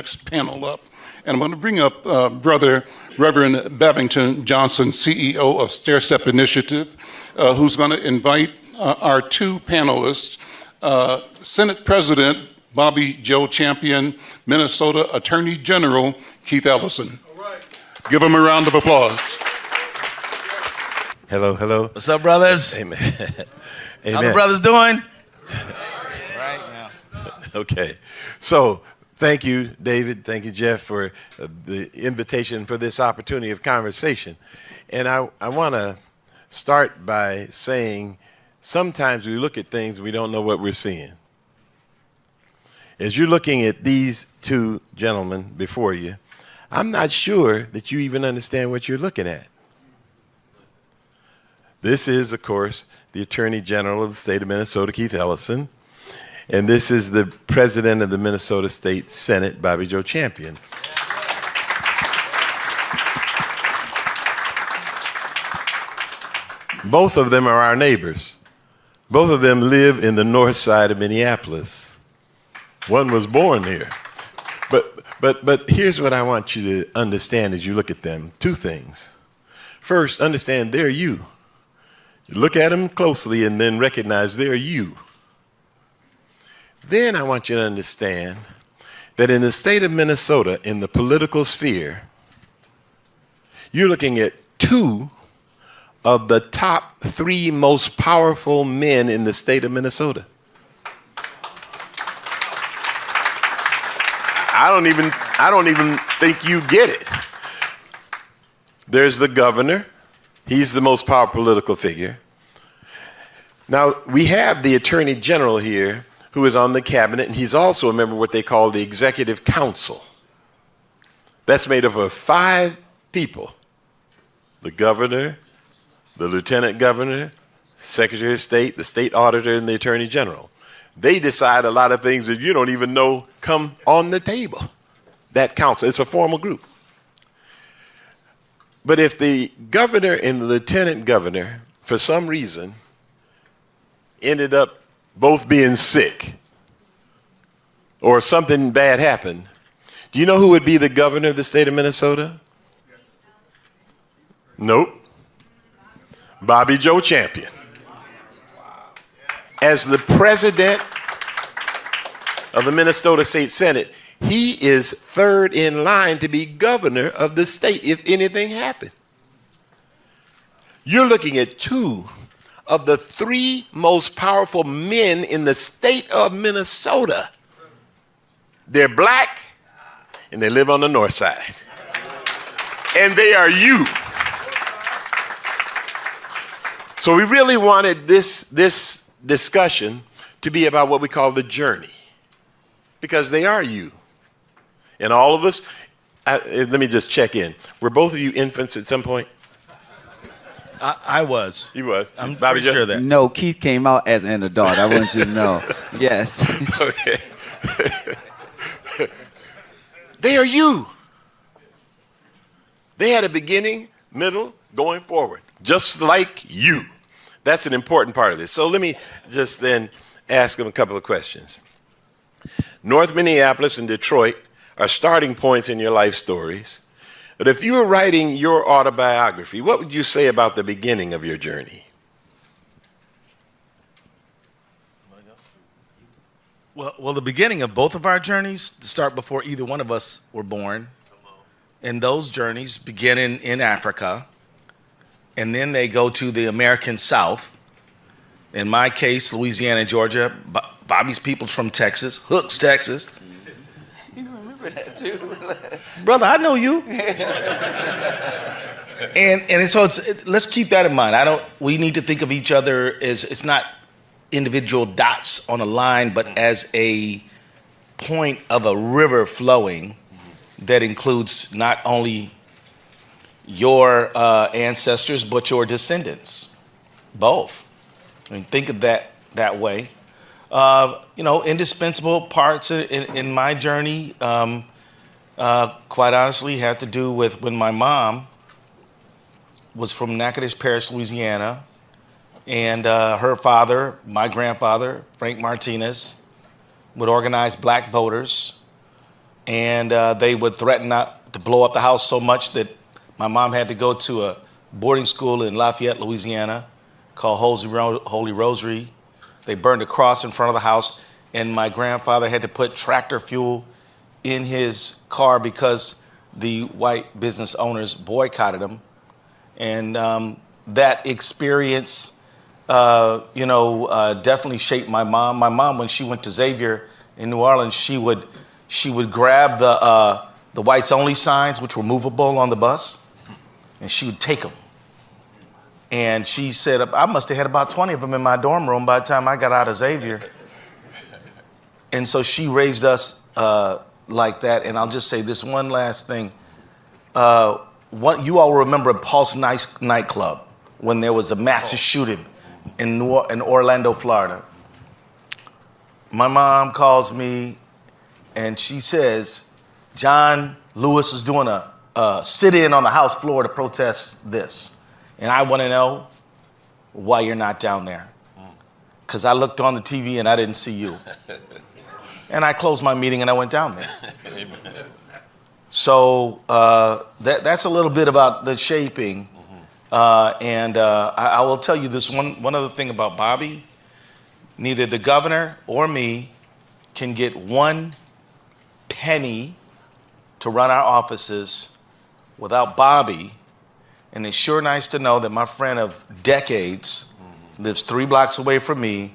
next panel up. And I'm going to bring up Brother Reverend Babington Johnson, CEO of Stair Step Initiative, who's going to invite our two panelists, Senate President Bobby Joe Champion, Minnesota Attorney General Keith Ellison. All right. Give them a round of applause. Hello, hello. What's up, brothers? Amen. Amen. How the brothers doing? Right now. Okay. So, thank you, David. Thank you, Jeff, for the invitation for this opportunity of conversation. And I want to start by saying sometimes we look at things and we don't know what we're seeing. As you're looking at these two gentlemen before you, I'm not sure that you even understand what you're looking at. This is, of course, the Attorney General of the state of Minnesota, Keith Ellison. And this is the President of the Minnesota State Senate, Bobby Joe Champion. Both of them are our neighbors. Both of them live in the north side of Minneapolis. One was born here. But here's what I want you to understand as you look at them. Two things. First, understand they're you. You look at them closely and then recognize they're you. Then I want you to understand that in the state of Minnesota, in the political sphere, you're looking at two of the top three most powerful men in the state of Minnesota. I don't even think you get it. There's the governor. He's the most powerful political figure. Now, we have the Attorney General here who is on the cabinet, and he's also a member of what they call the Executive Council. That's made up of 5 people: the governor, the lieutenant governor, Secretary of State, the state auditor, and the Attorney General. They decide a lot of things that you don't even know come on the table. That council, it's a formal group. But if the governor and the lieutenant governor, for some reason, ended up both being sick or something bad happened, do you know who would be the governor of the state of Minnesota? Nope. Bobby Joe Champion. As the president of the Minnesota State Senate, he is third in line to be governor of the state if anything happened. You're looking at 2 of the 3 most powerful men in the state of Minnesota. They're black and they live on the north side. And they are you. So we really wanted this discussion to be about what we call the journey, because they are you. And all of us, let me just check in. Were both of you infants at some point? I was. You was? I'm Bobby pretty sure of that. No, Keith came out as an adult. I want you to know. Yes. Okay. They are you. They had a beginning, middle, going forward, just like you. That's an important part of this. So let me just then ask them a couple of questions. North Minneapolis and Detroit are starting points in your life stories. But if you were writing your autobiography, what would you say about the beginning of your journey? Well, the beginning of both of our journeys start before either one of us were born. And those journeys begin in Africa, and then they go to the American South. In my case, Louisiana and Georgia. Bobby's people's from Texas, Hooks, Texas. You remember that too. Brother, I know you. and so let's keep that in mind. We need to think of each other as, it's not individual dots on a line, but as a point of a river flowing that includes not only your ancestors, but your descendants, both. And think of that way. Indispensable parts in my journey, quite honestly, had to do with when my mom was from Natchitoches Parish, Louisiana, and her father, my grandfather, Frank Martinez, would organize black voters And they would threaten not to blow up the house so much that my mom had to go to a boarding school in Lafayette, Louisiana, called Holy Rosary. They burned a cross in front of the house, and my grandfather had to put tractor fuel in his car because the white business owners boycotted him. And that experience, definitely shaped my mom. My mom, when she went to Xavier in New Orleans, she would grab the whites only signs, which were movable on the bus, and she would take them. And she said, I must have had about 20 of them in my dorm room by the time I got out of Xavier. And so she raised us like that. And I'll just say this one last thing. You all remember Pulse nightclub when there was a massive shooting in Orlando, Florida. My mom calls me and she says, John Lewis is doing a sit-in on the House floor to protest this. And I want to know why you're not down there. Because I looked on the TV and I didn't see you. And I closed my meeting and I went down there. So that's a little bit about the shaping. I will tell you this one other thing about Bobby. Neither the governor or me can get 1 penny to run our offices without Bobby. And it's sure nice to know that my friend of decades lives 3 blocks away from me.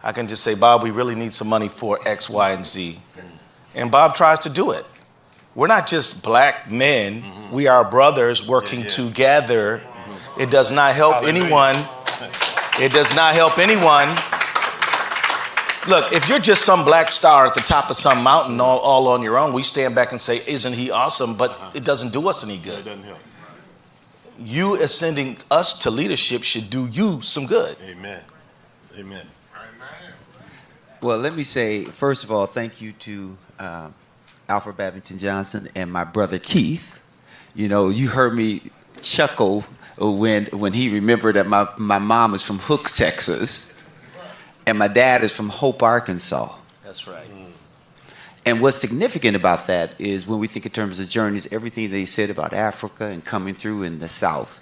I can just say, Bob, we really need some money for X, Y, and Z. And Bob tries to do it. We're not just black men. We are brothers working together. It does not help anyone. It does not help anyone. Look, if you're just some black star at the top of some mountain all on your own, we stand back and say, isn't he awesome? But it doesn't do us any good. It doesn't help. You ascending us to leadership should do you some good. Amen. Amen. Well, let me say, first of all, thank you to Alfred Babington Johnson and my brother Keith. You know, you heard me chuckle when he remembered that my mom is from Hooks, Texas, and my dad is from Hope, Arkansas. That's right. And what's significant about that is when we think in terms of journeys, everything that he said about Africa and coming through in the South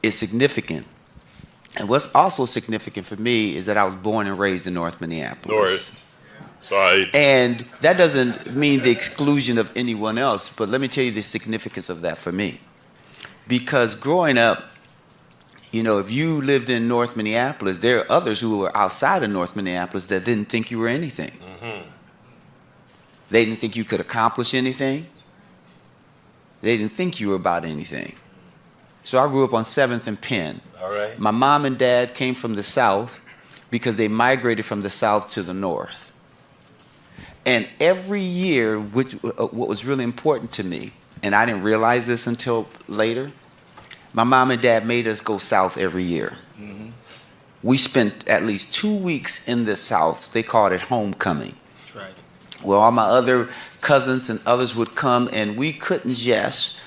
is significant. And what's also significant for me is that I was born and raised in North Minneapolis. North. Sorry. And that doesn't mean the exclusion of anyone else, but let me tell you the significance of that for me. Because growing up, you know, if you lived in North Minneapolis, there are others who were outside of North Minneapolis that didn't think you were anything. They didn't think you could accomplish anything. They didn't think you were about anything. So I grew up on 7th and Penn. All right. My mom and dad came from the South because they migrated from the South to the North. And every year, what was really important to me, and I didn't realize this until later, my mom and dad made us go south every year. We spent at least 2 weeks in the South. They called it homecoming. That's right. Well, all my other cousins and others would come, and we couldn't just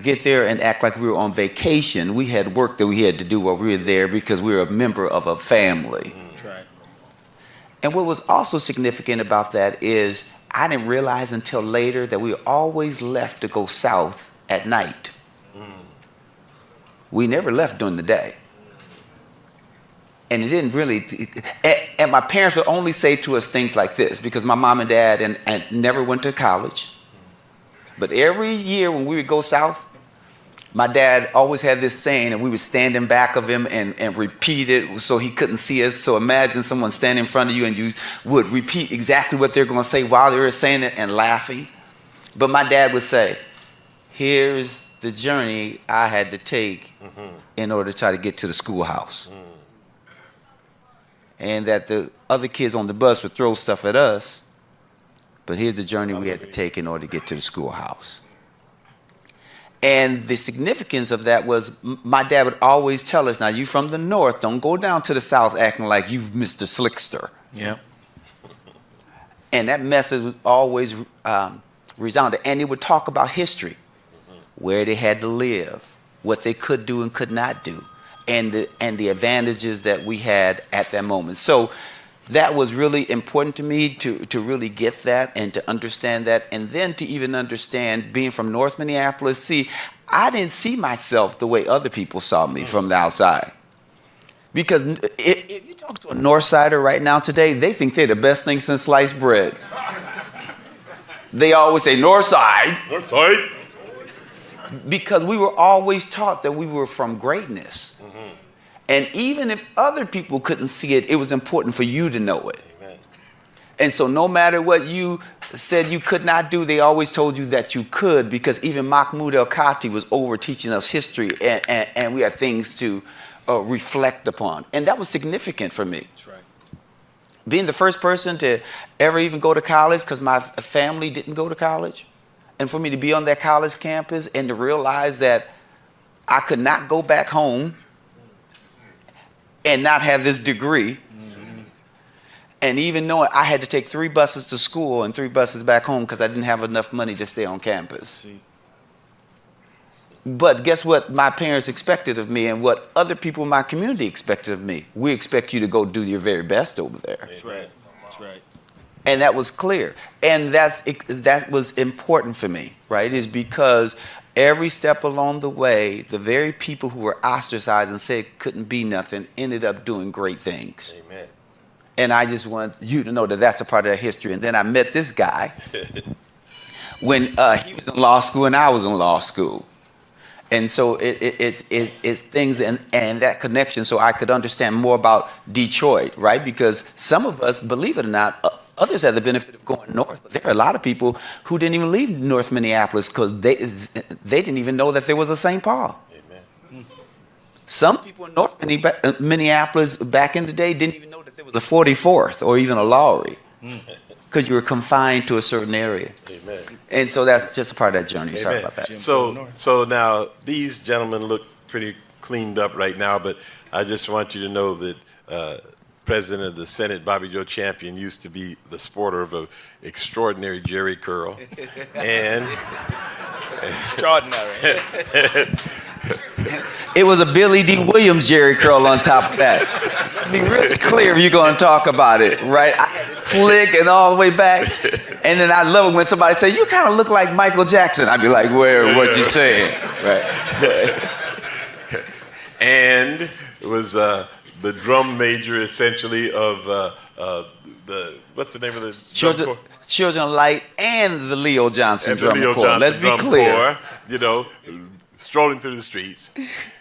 get there and act like we were on vacation. We had work that we had to do while we were there because we were a member of a family. That's right. And what was also significant about that is I didn't realize until later that we always left to go south at night. We never left during the day. And it didn't really, and my parents would only say to us things like this because my mom and dad and never went to college. But every year when we would go south, my dad always had this saying, and we would stand in back of him and repeat it so he couldn't see us. So imagine someone standing in front of you and you would repeat exactly what they're going to say while they were saying it and laughing. But my dad would say, here's the journey I had to take in order to try to get to the schoolhouse. And that the other kids on the bus would throw stuff at us, but here's the journey we had to take in order to get to the schoolhouse. And the significance of that was my dad would always tell us, now you from the North, don't go down to the South acting like you've Mr. Slickster. Yeah. And that message was always resounded. And it would talk about history, where they had to live, what they could do and could not do, and the advantages that we had at that moment. So that was really important to me to really get that and to understand that, and then to even understand being from North Minneapolis. See, I didn't see myself the way other people saw me from the outside. Because if you talk to a North Sider right now today, they think they're the best thing since sliced bread. They always say North Side. North side. Because we were always taught that we were from greatness. And even if other people couldn't see it, it was important for you to know it. Amen. And so no matter what you said you could not do, they always told you that you could, because even Mahmoud El-Kati was over teaching us history, and we had things to reflect upon. And that was significant for me. That's right. Being the first person to ever even go to college, because my family didn't go to college. And for me to be on that college campus and to realize that I could not go back home and not have this degree. And even knowing I had to take 3 buses to school and 3 buses back home because I didn't have enough money to stay on campus. But guess what my parents expected of me and what other people in my community expected of me? We expect you to go do your very best over there. That's right. That's right. And that was clear. And that was important for me, right? Is because every step along the way, the very people who were ostracized and said couldn't be nothing ended up doing great things. Amen. And I just want you to know that that's a part of that history. And then I met this guy when he was in law school and I was in law school. And so it's things and that connection so I could understand more about Detroit, right? Because some of us, believe it or not, others had the benefit of going north. But there are a lot of people who didn't even leave North Minneapolis because they didn't even know that there was a St. Paul. Amen. Some people in North Minneapolis back in the day didn't even know that there was a 44th or even a Lowry because you were confined to a certain area. Amen. And so that's just a part of that journey. Sorry Amen. about that. So now these gentlemen look pretty cleaned up right now, but I just want you to know that President of the Senate, Bobby Joe Champion, used to be the sporter of an extraordinary Jerry curl. And Extraordinary. It was a Billy D. Williams Jerry curl on top of that. Be really clear if you're going to talk about it, right? I had it slick and all the way back. And then I love it when somebody say, you kind of look like Michael Jackson. I'd be like, where, what you saying? Right. and it was the drum major, essentially, of the, what's the name of the drum corps? Children of Light and the Leo Johnson And the Drum Leo Corps. Johnson Let's be Drum clear. Corps, you know, strolling through the streets.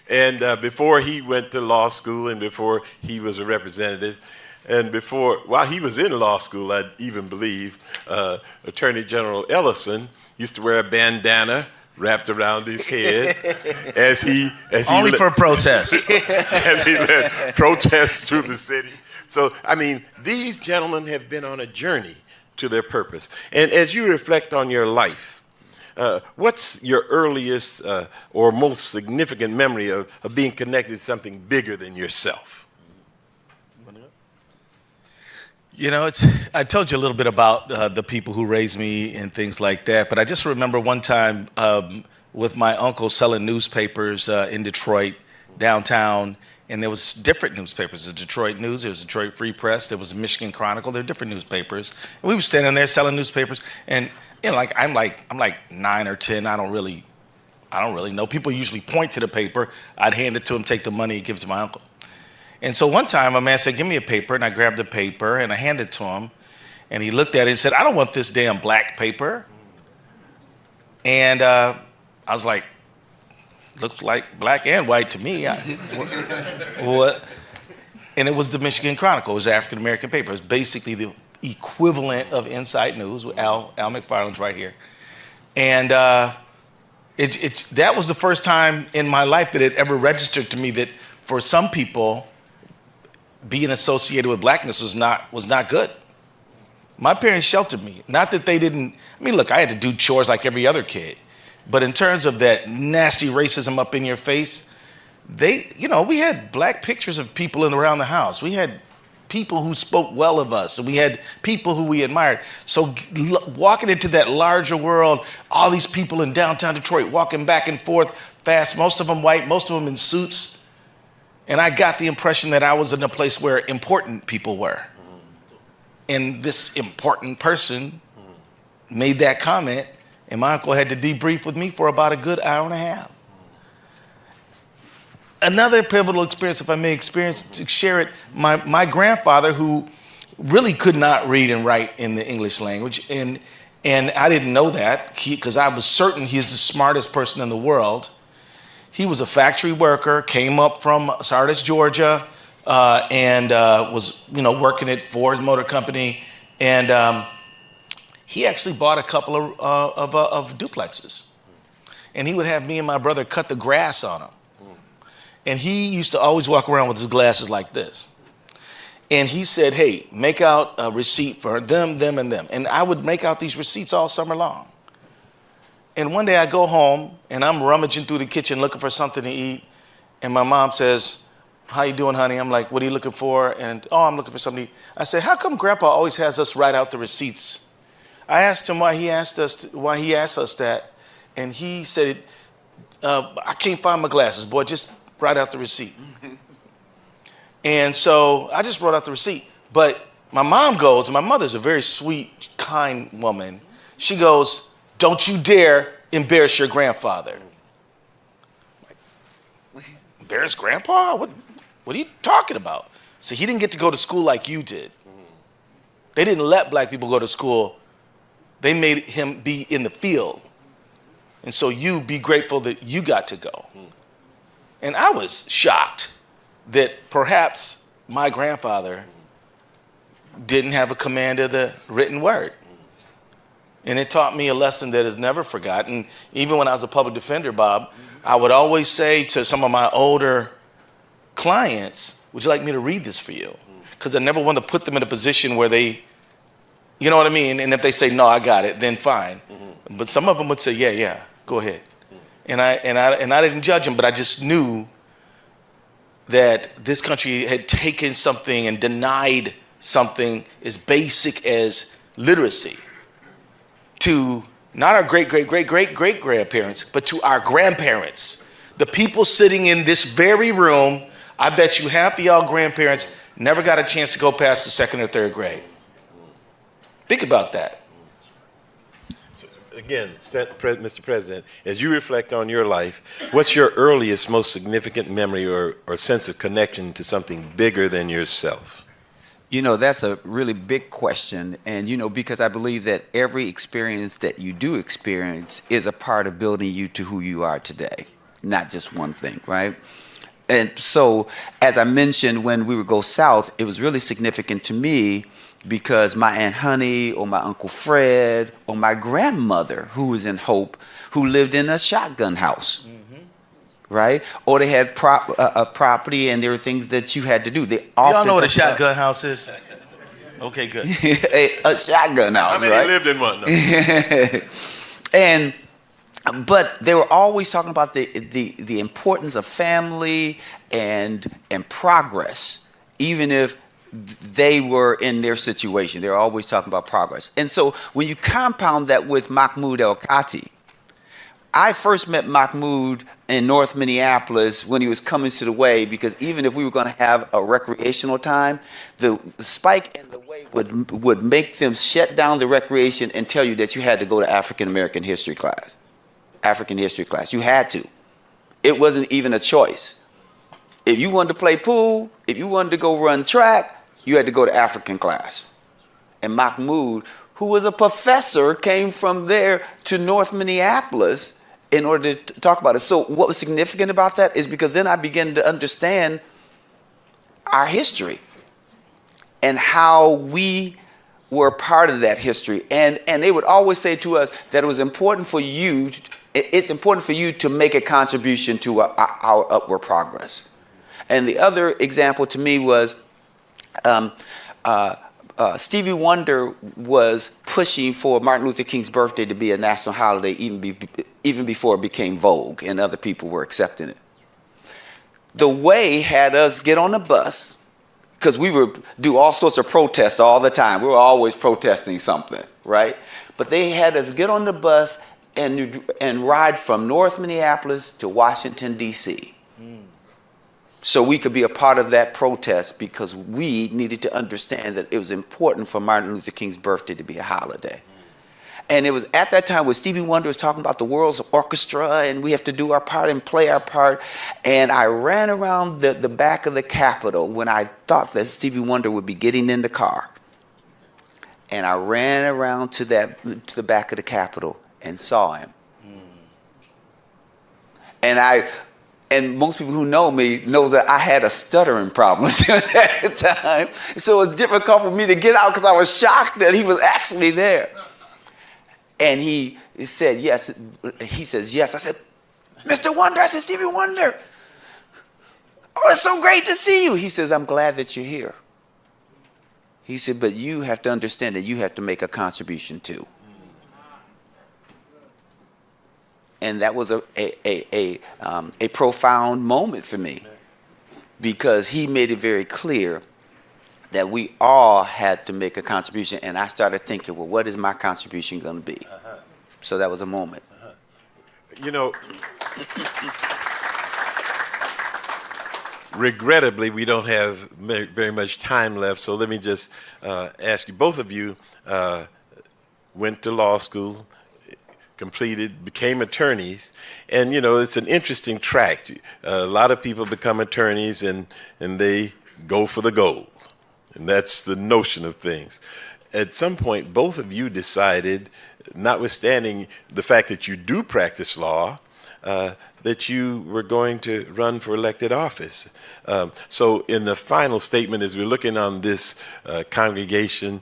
And before he went to law school and before he was a representative, and while he was in law school, I even believe, Attorney General Ellison used to wear a bandana wrapped around his head as he Only for protests. as he led protests through the city. So, I mean, these gentlemen have been on a journey to their purpose. And as you reflect on your life, what's your earliest or most significant memory of being connected to something bigger than yourself? You know, I told you a little bit about the people who raised me and things like that, but I just remember one time with my uncle selling newspapers in Detroit, downtown, and there was different newspapers. The Detroit News, there was Detroit Free Press, there was the Michigan Chronicle, there were different newspapers. And we were standing there selling newspapers, and you know, I'm like 9 or 10, I don't really know. People usually point to the paper, I'd hand it to him, take the money, give it to my uncle. And so one time a man said, give me a paper, and I grabbed the paper and I handed it to him, and he looked at it and said, I don't want this damn black paper. And I was like, looks like black and white to me. What? And it was the Michigan Chronicle. It was an African-American paper. It was basically the equivalent of Insight News. Al McFarlane's right here. And that was the first time in my life that it ever registered to me that for some people, being associated with blackness was not good. My parents sheltered me. Not that they didn't, I mean, look, I had to do chores like every other kid. But in terms of that nasty racism up in your face, we had black pictures of people around the house. We had people who spoke well of us, and we had people who we admired. So walking into that larger world, all these people in downtown Detroit walking back and forth fast, most of them white, most of them in suits. And I got the impression that I was in a place where important people were. And this important person made that comment, and my uncle had to debrief with me for about a good hour and a half. Another pivotal experience, if I may share it, my grandfather, who really could not read and write in the English language, and I didn't know that, because I was certain he's the smartest person in the world. He was a factory worker, came up from Sardis, Georgia, and was working at Ford Motor Company, and he actually bought a couple of duplexes, and he would have me and my brother cut the grass on them. And he used to always walk around with his glasses like this. And he said, hey, make out a receipt for them, and them. And I would make out these receipts all summer long. And one day I go home, and I'm rummaging through the kitchen looking for something to eat. And my mom says, how you doing, honey? I'm like, what are you looking for? And, oh, I'm looking for something to eat. I said, how come Grandpa always has us write out the receipts? I asked him why he asked us that. And he said, I can't find my glasses, boy, just write out the receipt. And so I just wrote out the receipt. But my mom goes, and my mother's a very sweet, kind woman. She goes, don't you dare embarrass your grandfather. Like, embarrass Grandpa? What are you talking about? So he didn't get to go to school like you did. They didn't let black people go to school. They made him be in the field. And so you be grateful that you got to go. And I was shocked that perhaps my grandfather didn't have a command of the written word. And it taught me a lesson that is never forgotten. Even when I was a public defender, Bob, I would always say to some of my older clients, would you like me to read this for you? Because I never wanted to put them in a position where they, you know what I mean? And if they say, no, I got it, then fine. But some of them would say, yeah, go ahead. And I didn't judge them, but I just knew that this country had taken something and denied something as basic as literacy to not our great-great-great-great-great-grandparents, but to our grandparents. The people sitting in this very room, I bet you half of y'all grandparents never got a chance to go past the second or third grade. Think about that. Again, Mr. President, as you reflect on your life, what's your earliest, most significant memory or sense of connection to something bigger than yourself? That's a really big question. And, because I believe that every experience that you do experience is a part of building you to who you are today, not just one thing, right? And so, as I mentioned, when we would go south, it was really significant to me because my Aunt Honey or my Uncle Fred or my grandmother, who was in Hope, who lived in a shotgun house, right? Or they had a property and there were things that you had to do. Y'all know what a shotgun house is? Okay, good. A shotgun house, How many right? lived in one? No. But they were always talking about the importance of family and progress, even if they were in their situation. They were always talking about progress. And so when you compound that with Mahmoud El-Kati, I first met Mahmoud in North Minneapolis when he was coming to the Way, because even if we were going to have a recreational time, the spike in the Way would make them shut down the recreation and tell you that you had to go to African American history class. African history class. You had to. It wasn't even a choice. If you wanted to play pool, if you wanted to go run track, you had to go to African class. And Mahmoud, who was a professor, came from there to North Minneapolis in order to talk about it. So what was significant about that is because then I began to understand our history and how we were part of that history. And they would always say to us that it was important for you, it's important for you to make a contribution to our upward progress. And the other example to me was Stevie Wonder was pushing for Martin Luther King's birthday to be a national holiday even before it became vogue and other people were accepting it. The Way had us get on the bus, because we would do all sorts of protests all the time. We were always protesting something, right? But they had us get on the bus and ride from North Minneapolis to Washington, D.C. so we could be a part of that protest, because we needed to understand that it was important for Martin Luther King's birthday to be a holiday. And it was at that time when Stevie Wonder was talking about the world's orchestra and we have to do our part and play our part. And I ran around the back of the Capitol when I thought that Stevie Wonder would be getting in the car. And I ran around to the back of the Capitol and saw him. And most people who know me know that I had a stuttering problem at the time. So it was difficult for me to get out because I was shocked that he was actually there. And he said, yes. He says, yes. I said, Mr. Wonder. I said, Stevie Wonder. Oh, it's so great to see you. He says, I'm glad that you're here. He said, but you have to understand that you have to make a contribution too. And that was a profound moment for me, because he made it very clear that we all had to make a contribution. And I started thinking, well, what is my contribution going to be? So that was a moment. You know, regrettably, we don't have very much time left, so let me just ask you, both of you went to law school, completed, became attorneys, and you know, it's an interesting track. A lot of people become attorneys and they go for the gold. And that's the notion of things. At some point, both of you decided, notwithstanding the fact that you do practice law, that you were going to run for elected office. So in the final statement, as we're looking on this congregation,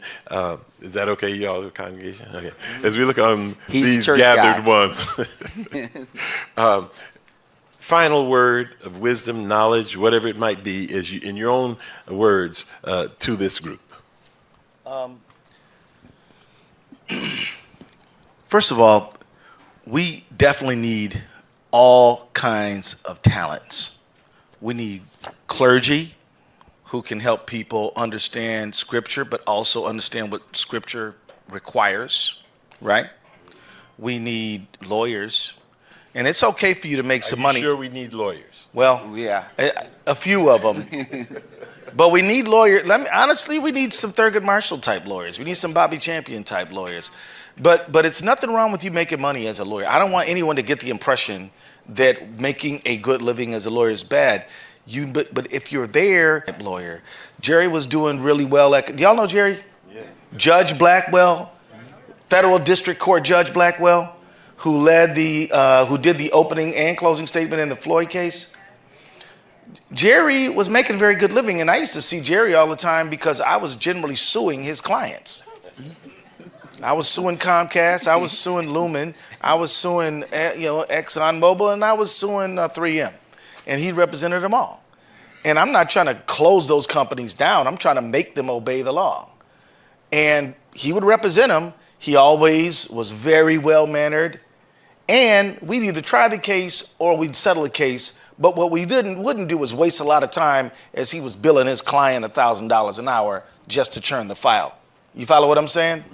is that okay, y'all, congregation? Okay. As we look on these gathered ones, final word of wisdom, knowledge, whatever it might be, is you, in your own words, to this group. First of all, we definitely need all kinds of talents. We need clergy who can help people understand Scripture, but also understand what Scripture requires, right? We need lawyers. And it's okay for you to make some money. Sure, we need lawyers. Well, Yeah. a few of them. But we need lawyers. Honestly, we need some Thurgood Marshall type lawyers. We need some Bobby Champion type lawyers. But it's nothing wrong with you making money as a lawyer. I don't want anyone to get the impression that making a good living as a lawyer is bad. But if you're there, lawyer, Jerry was doing really well. Do y'all know Jerry? Yeah. Judge Blackwell, Federal District Court Judge Blackwell, who did the opening and closing statement in the Floyd case. Jerry was making a very good living, and I used to see Jerry all the time because I was generally suing his clients. I was suing Comcast, I was suing Lumen, I was suing ExxonMobil, and I was suing 3M, and he represented them all. And I'm not trying to close those companies down. I'm trying to make them obey the law. And he would represent them. He always was very well-mannered. And we'd either try the case or we'd settle the case. But what we wouldn't do was waste a lot of time as he was billing his client $1,000 an hour just to churn the file. You follow what I'm saying?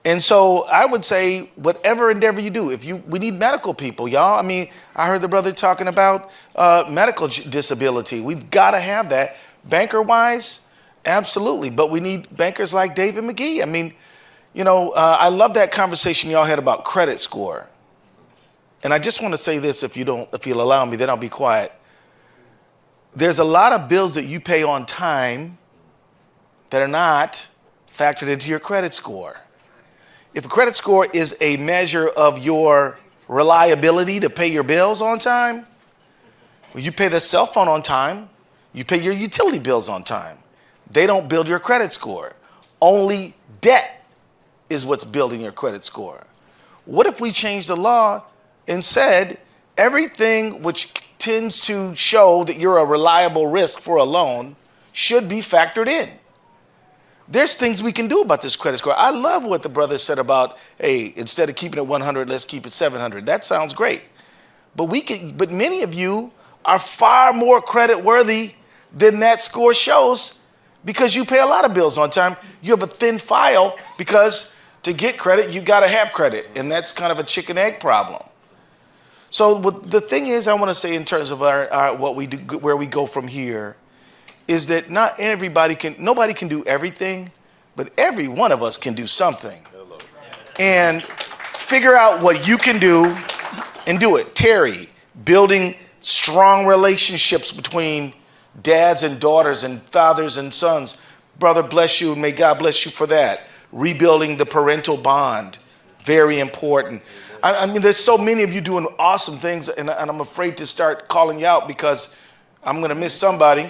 And so I would say whatever endeavor you do, we need medical people, y'all. I mean, I heard the brother talking about medical disability. We've got to have that. Banker-wise, absolutely. But we need bankers like David McGee. I mean, I love that conversation y'all had about credit score. And I just want to say this, if you'll allow me, then I'll be quiet. There's a lot of bills that you pay on time that are not factored into your credit score. If a credit score is a measure of your reliability to pay your bills on time, well, you pay the cell phone on time, you pay your utility bills on time. They don't build your credit score. Only debt is what's building your credit score. What if we changed the law and said everything which tends to show that you're a reliable risk for a loan should be factored in? There's things we can do about this credit score. I love what the brother said about, hey, instead of keeping it 100, let's keep it 700. That sounds great. But many of you are far more credit worthy than that score shows because you pay a lot of bills on time. You have a thin file because to get credit, you've got to have credit. And that's kind of a chicken egg problem. So the thing is, I want to say in terms of our what we do, where we go from here, is that nobody can do everything, but every one of us can do something. And figure out what you can do and do it. Terry, building strong relationships between dads and daughters and fathers and sons. Brother, bless you, and may God bless you for that. Rebuilding the parental bond, very important. I mean, there's so many of you doing awesome things, and I'm afraid to start calling you out because I'm going to miss somebody.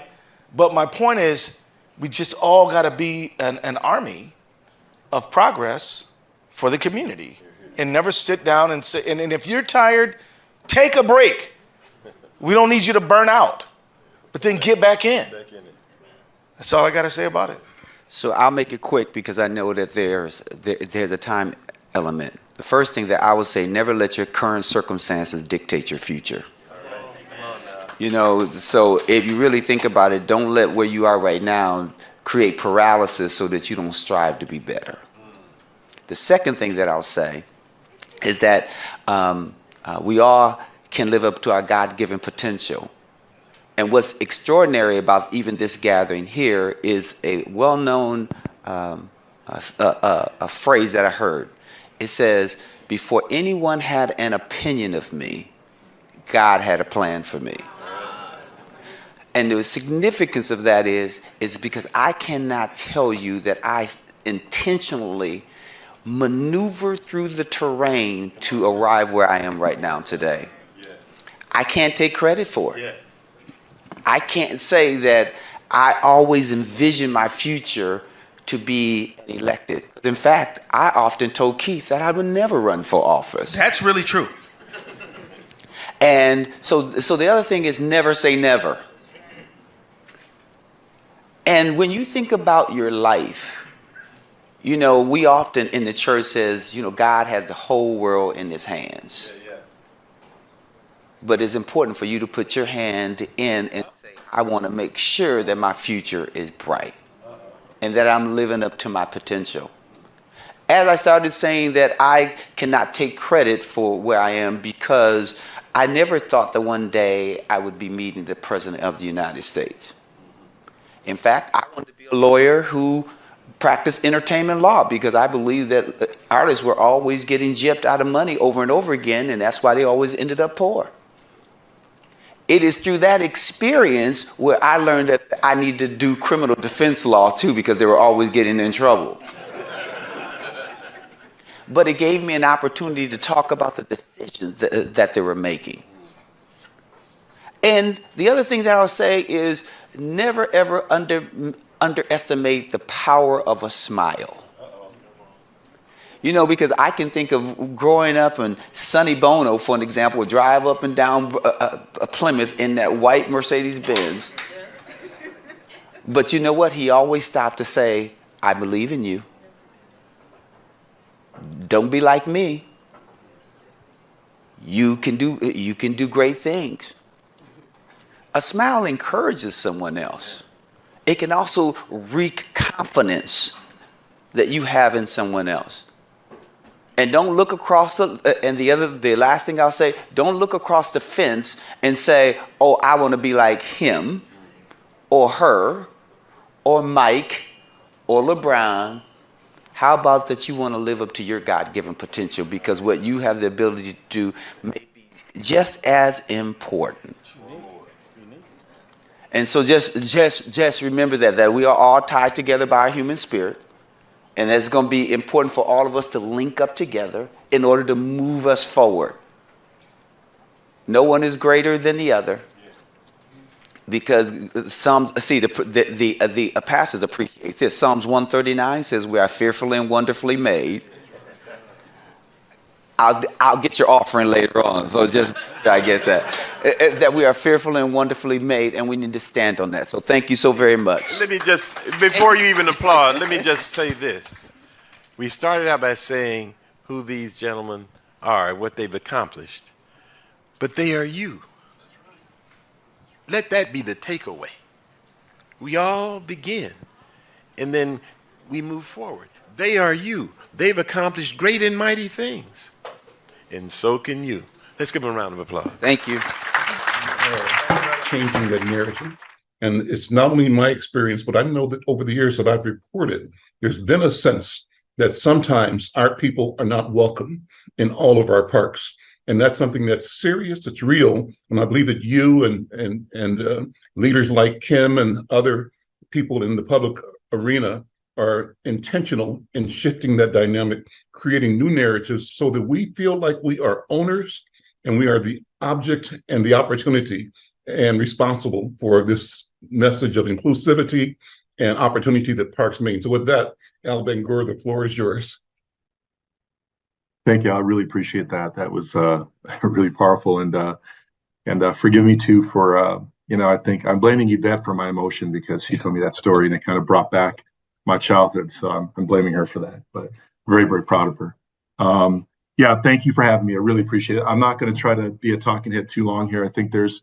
But my point is, we just all got to be an army of progress for the community, and never sit down and say, and if you're tired, take a break. We don't need you to burn out, but then get back in. That's all I got to say about it. So I'll make it quick because I know that there's a time element. The first thing that I would say, never let your current circumstances dictate your future. You know, so if you really think about it, don't let where you are right now create paralysis so that you don't strive to be better. The second thing that I'll say is that we all can live up to our God-given potential. And what's extraordinary about even this gathering here is a well-known a phrase that I heard. It says, before anyone had an opinion of me, God had a plan for me. And the significance of that is because I cannot tell you that I intentionally maneuver through the terrain to arrive where I am right now today. I can't take credit for it. I can't say that I always envision my future to be elected. In fact, I often told Keith that I would never run for office. That's really true. And so the other thing is never say never. And when you think about your life, you know, we often in the church says, you know, God has the whole world in his hands. But it's important for you to put your hand in and say, I want to make sure that my future is bright and that I'm living up to my potential. As I started saying that I cannot take credit for where I am because I never thought that one day I would be meeting the President of the United States. In fact, I wanted to be a lawyer who practiced entertainment law because I believe that artists were always getting gypped out of money over and over again, and that's why they always ended up poor. It is through that experience where I learned that I need to do criminal defense law too because they were always getting in trouble. But it gave me an opportunity to talk about the decisions that they were making. And the other thing that I'll say is never ever underestimate the power of a smile. You know, because I can think of growing up and Sonny Bono, for an example, would drive up and down Plymouth in that white Mercedes-Benz. But you know what? He always stopped to say, I believe in you. Don't be like me. You can do great things. A smile encourages someone else. It can also wreak confidence that you have in someone else. And don't look across the last thing I'll say, don't look across the fence and say, oh, I want to be like him or her or Mike or LeBron. How about that you want to live up to your God-given potential because what you have the ability to do may be just as important. And so just remember that we are all tied together by our human spirit. And it's going to be important for all of us to link up together in order to move us forward. No one is greater than the other. Because the pastors appreciate this. Psalms 139 says we are fearfully and wonderfully made. I'll get your offering later on, so just I get that. That we are fearfully and wonderfully made, and we need to stand on that. So thank you so very much. Let me just, before you even applaud, let me just say this. We started out by saying who these gentlemen are, what they've accomplished, but they are you. Let that be the takeaway. We all begin, and then we move forward. They are you. They've accomplished great and mighty things, and so can you. Let's give him a round of applause. Thank you. Changing the narrative. And it's not only my experience, but I know that over the years that I've reported, there's been a sense that sometimes our people are not welcome in all of our parks. And that's something that's serious, it's real. And I believe that you and leaders like Kim and other people in the public arena are intentional in shifting that dynamic, creating new narratives so that we feel like we are owners and we are the object and the opportunity and responsible for this message of inclusivity and opportunity that parks mean. So with that, Al Bangoura, the floor is yours. Thank you. I really appreciate that. That was really powerful. And forgive me too for, I think I'm blaming Yvette for my emotion because she told me that story and it kind of brought back my childhood. So I'm blaming her for that, but very, very proud of her. Yeah, thank you for having me. I really appreciate it. I'm not going to try to be a talking head too long here. I think there's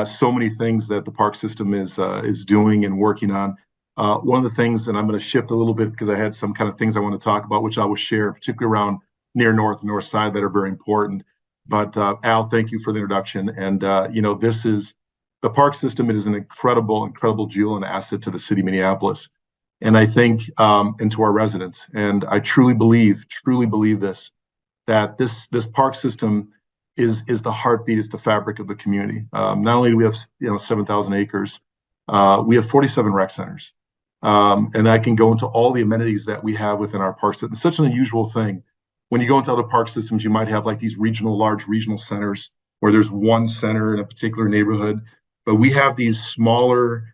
so many things that the park system is doing and working on. One of the things, and I'm going to shift a little bit because I had some kind of things I want to talk about, which I will share, particularly around near north and north side that are very important. But Al, thank you for the introduction. And this is the park system. It is an incredible jewel and asset to the city of Minneapolis, and I think and to our residents. And I truly believe this, that this park system is the heartbeat, is the fabric of the community. Not only do we have 7,000 acres, we have 47 rec centers, and I can go into all the amenities that we have within our park system. It's such an unusual thing. When you go into other park systems, you might have like these large regional centers where there's one center in a particular neighborhood, but we have these smaller,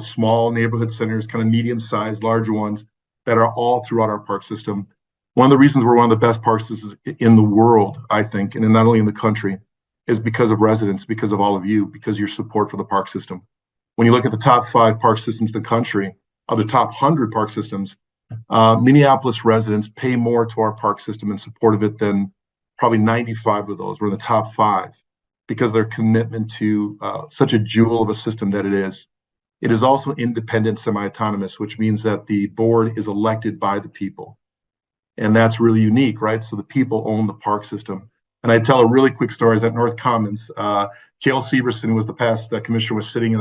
small neighborhood centers, kind of medium-sized, larger ones that are all throughout our park system. One of the reasons we're one of the best park systems in the world, I think, and not only in the country, is because of residents, because of all of you, because of your support for the park system. When you look at the top 5 park systems in the country, of the top 100 park systems, Minneapolis residents pay more to our park system in support of it than probably 95 of those. We're in the top 5 because of their commitment to such a jewel of a system that it is. It is also independent, semi-autonomous, which means that the board is elected by the people. And that's really unique, right? So the people own the park system. And I tell a really quick story. Is at North Commons, Cale Severson, who was the past commissioner, was sitting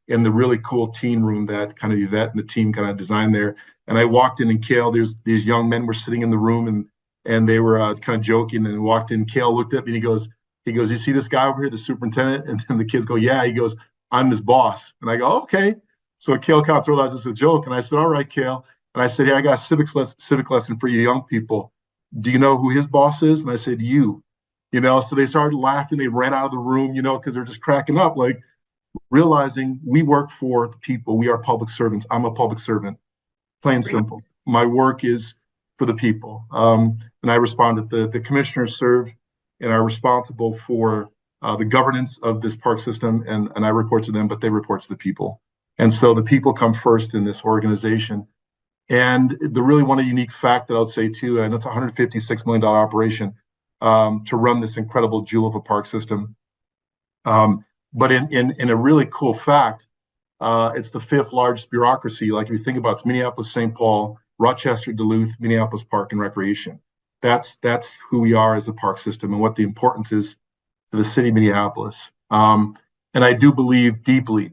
in the really cool team room that kind of Yvette and the team kind of designed there. And I walked in, and Cale, these young men were sitting in the room, and they were kind of joking. And walked in, Cale looked at me, and he goes, you see this guy over here, the superintendent? And then the kids go, yeah. He goes, I'm his boss. And I go, okay. So Cale kind of threw out as a joke, and I said, all right, Cale. And I said, hey, I got a civic lesson for you young people. Do you know who his boss is? And I said, you. So they started laughing. They ran out of the room, because they're just cracking up, like realizing we work for the people. We are public servants. I'm a public servant, plain and simple. My work is for the people. And I responded, the commissioners serve and are responsible for the governance of this park system. And I report to them, but they report to the people. And so the people come first in this organization. And the really one unique fact that I'll say too, and it's a $156 million operation, to run this incredible jewel of a park system. But in a really cool fact, it's the 5th largest bureaucracy. Like if you think about it, it's Minneapolis, St. Paul, Rochester, Duluth, Minneapolis Park and Recreation. That's who we are as a park system and what the importance is to the city of Minneapolis. And I do believe deeply,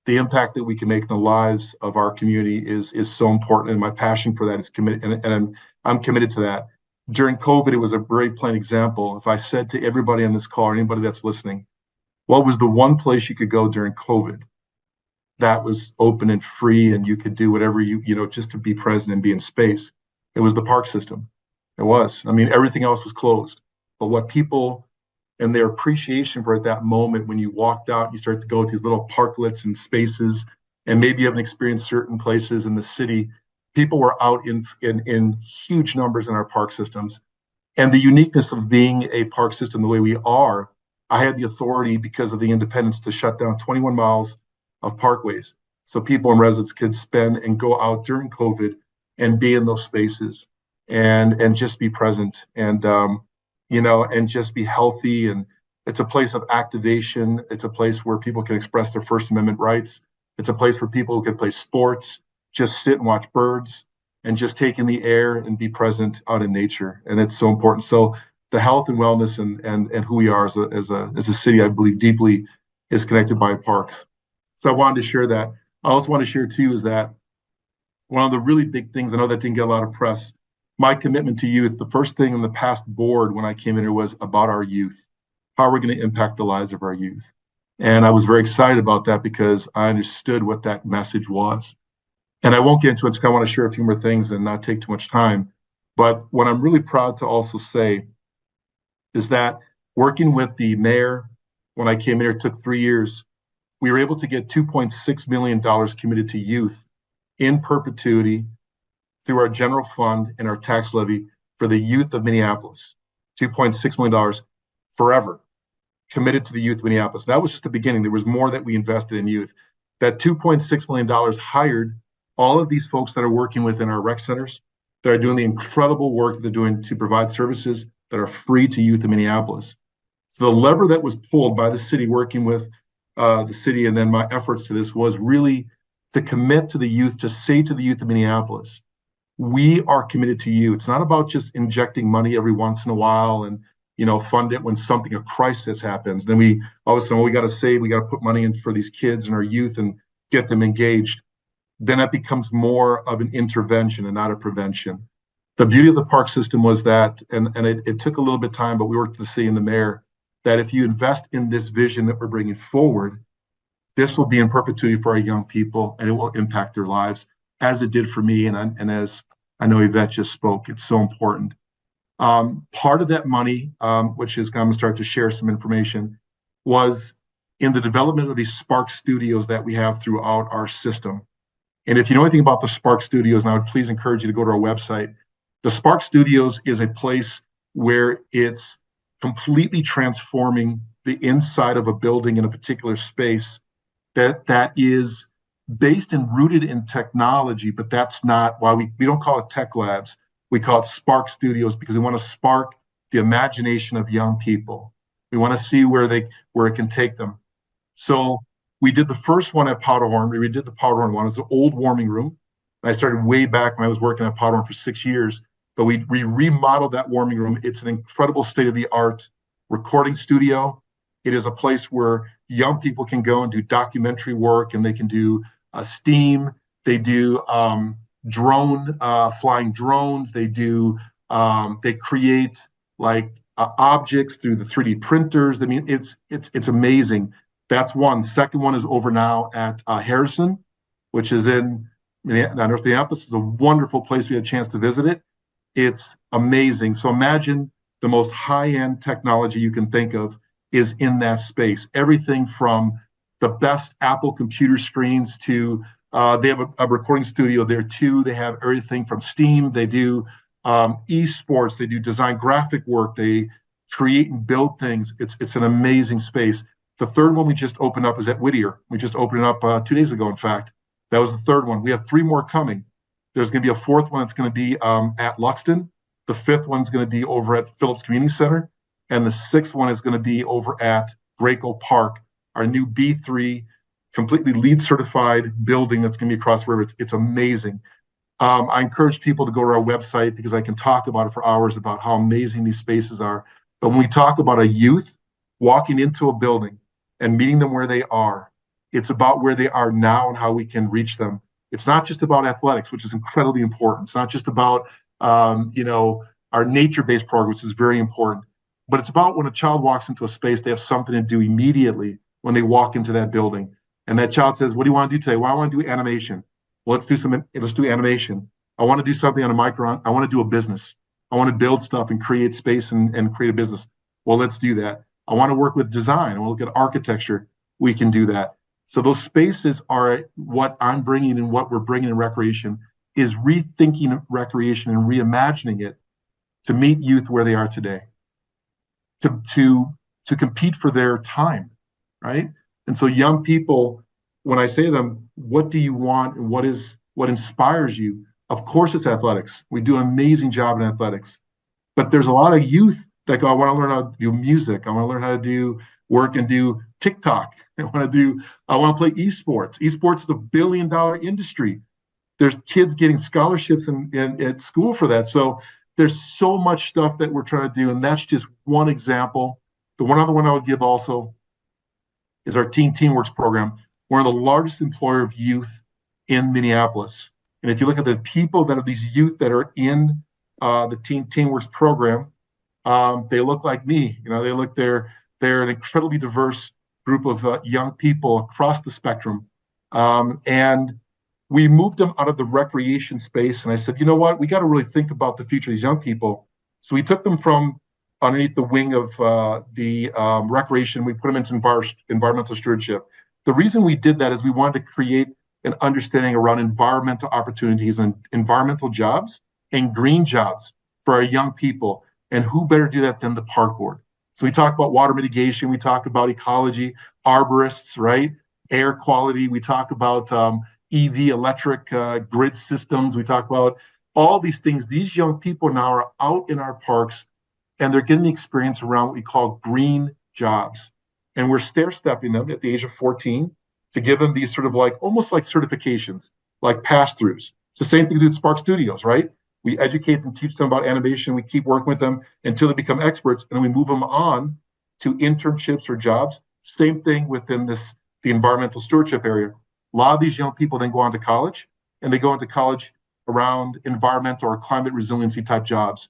the impact that we can make in the lives of our community is so important. And my passion for that is committed, and I'm committed to that. During COVID, it was a very plain example. If I said to everybody on this call, or anybody that's listening, what was the one place you could go during COVID that was open and free and you could do whatever just to be present and be in space? It was the park system. It was. I mean, everything else was closed. But what people and their appreciation for at that moment when you walked out, you start to go to these little parklets and spaces, and maybe you haven't experienced certain places in the city. People were out in huge numbers in our park systems. And the uniqueness of being a park system the way we are, I had the authority because of the independence to shut down 21 miles of parkways. So people and residents could spend and go out during COVID and be in those spaces and just be present and just be healthy. And it's a place of activation. It's a place where people can express their First Amendment rights. It's a place where people can play sports, just sit and watch birds, and just take in the air and be present out in nature. And it's so important. So the health and wellness and who we are as a city, I believe deeply is connected by parks. So I wanted to share that. I also want to share too is that one of the really big things, I know that didn't get a lot of press, my commitment to youth, the first thing in the past board when I came in here was about our youth. How are we going to impact the lives of our youth? And I was very excited about that because I understood what that message was. And I won't get into it because I want to share a few more things and not take too much time. But what I'm really proud to also say is that working with the mayor, when I came in here, it took 3 years. We were able to get $2.6 million committed to youth in perpetuity through our general fund and our tax levy for the youth of Minneapolis. $2.6 million forever committed to the youth of Minneapolis. That was just the beginning. There was more that we invested in youth. That $2.6 million hired all of these folks that are working within our rec centers, that are doing the incredible work that they're doing to provide services that are free to youth in Minneapolis. So the lever that was pulled by the city, working with the city, and then my efforts to this was really to commit to the youth, to say to the youth of Minneapolis, we are committed to you. It's not about just injecting money every once in a while and fund it when something, a crisis happens. Then we all of a sudden, we got to save, we got to put money in for these kids and our youth and get them engaged. Then that becomes more of an intervention and not a prevention. The beauty of the park system was that, and it took a little bit of time, but we worked with the city and the mayor, that if you invest in this vision that we're bringing forward, this will be in perpetuity for our young people, and it will impact their lives, as it did for me, and as I know Yvette just spoke. It's so important. Part of that money, which is going to start to share some information, was in the development of these Spark Studios that we have throughout our system. And if you know anything about the Spark Studios, and I would please encourage you to go to our website. The Spark Studios is a place where it's completely transforming the inside of a building in a particular space that is based and rooted in technology, but that's not why we don't call it tech labs. We call it Spark Studios because we want to spark the imagination of young people. We want to see where it can take them. So we did the first one at Powderhorn. We redid the Powderhorn one. It's an old warming room. I started way back when I was working at Powderhorn for 6 years, but we remodeled that warming room. It's an incredible state-of-the-art recording studio. It is a place where young people can go and do documentary work, and they can do STEAM. They do flying drones. They create objects through the 3D printers. I mean, it's amazing. That's one. Second one is over now at Harrison, which is in North Minneapolis. It's a wonderful place. We had a chance to visit it. It's amazing. So imagine the most high-end technology you can think of is in that space. Everything from the best Apple computer screens to they have a recording studio there too. They have everything from STEAM. They do esports. They do design graphic work. They create and build things. It's an amazing space. The third one we just opened up is at Whittier. We just opened it up 2 days ago, in fact. That was the third one. We have 3 more coming. There's going to be a fourth one that's going to be at Luxton. The fifth one's going to be over at Phillips Community Center. And the sixth one is going to be over at Graco Park, our new B3, completely LEED certified building that's going to be across the river. It's amazing. I encourage people to go to our website because I can talk about it for hours about how amazing these spaces are. But when we talk about a youth walking into a building and meeting them where they are, it's about where they are now and how we can reach them. It's not just about athletics, which is incredibly important. It's not just about our nature-based program, which is very important. But it's about when a child walks into a space, they have something to do immediately when they walk into that building. And that child says, what do you want to do today? Well, I want to do animation. Well, let's do animation. I want to do something on a micro. I want to do a business. I want to build stuff and create space and create a business. Well, let's do that. I want to work with design. I want to look at architecture. We can do that. So those spaces are what I'm bringing and what we're bringing in recreation is rethinking recreation and reimagining it to meet youth where they are today. To compete for their time, right? And so young people, when I say to them, what do you want and what inspires you? Of course it's athletics. We do an amazing job in athletics. But there's a lot of youth that go, I want to learn how to do music. I want to learn how to do work and do TikTok. I want to play esports. Esports is a $1 billion industry. There's kids getting scholarships at school for that. So there's so much stuff that we're trying to do, and that's just one example. The one other one I would give also is our Teen Teamworks program. We're the largest employer of youth in Minneapolis. And if you look at the people that are these youth that are in the Teen Teamworks program, they look like me. You know, they're an incredibly diverse group of young people across the spectrum. And we moved them out of the recreation space. And I said, you know what, we got to really think about the future of these young people. So we took them from underneath the wing of the recreation. We put them into environmental stewardship. The reason we did that is we wanted to create an understanding around environmental opportunities and environmental jobs and green jobs for our young people. And who better do that than the park board? So we talk about water mitigation, we talk about ecology, arborists, right? Air quality, we talk about EV, electric grid systems, we talk about all these things. These young people now are out in our parks and they're getting the experience around what we call green jobs. And we're stair-stepping them at the age of 14 to give them these sort of like, almost like certifications, like pass-throughs. It's the same thing we do at Spark Studios, right? We educate them, teach them about animation. We keep working with them until they become experts, and then we move them on to internships or jobs. Same thing within the environmental stewardship area. A lot of these young people then go on to college, and they go into college around environmental or climate resiliency type jobs.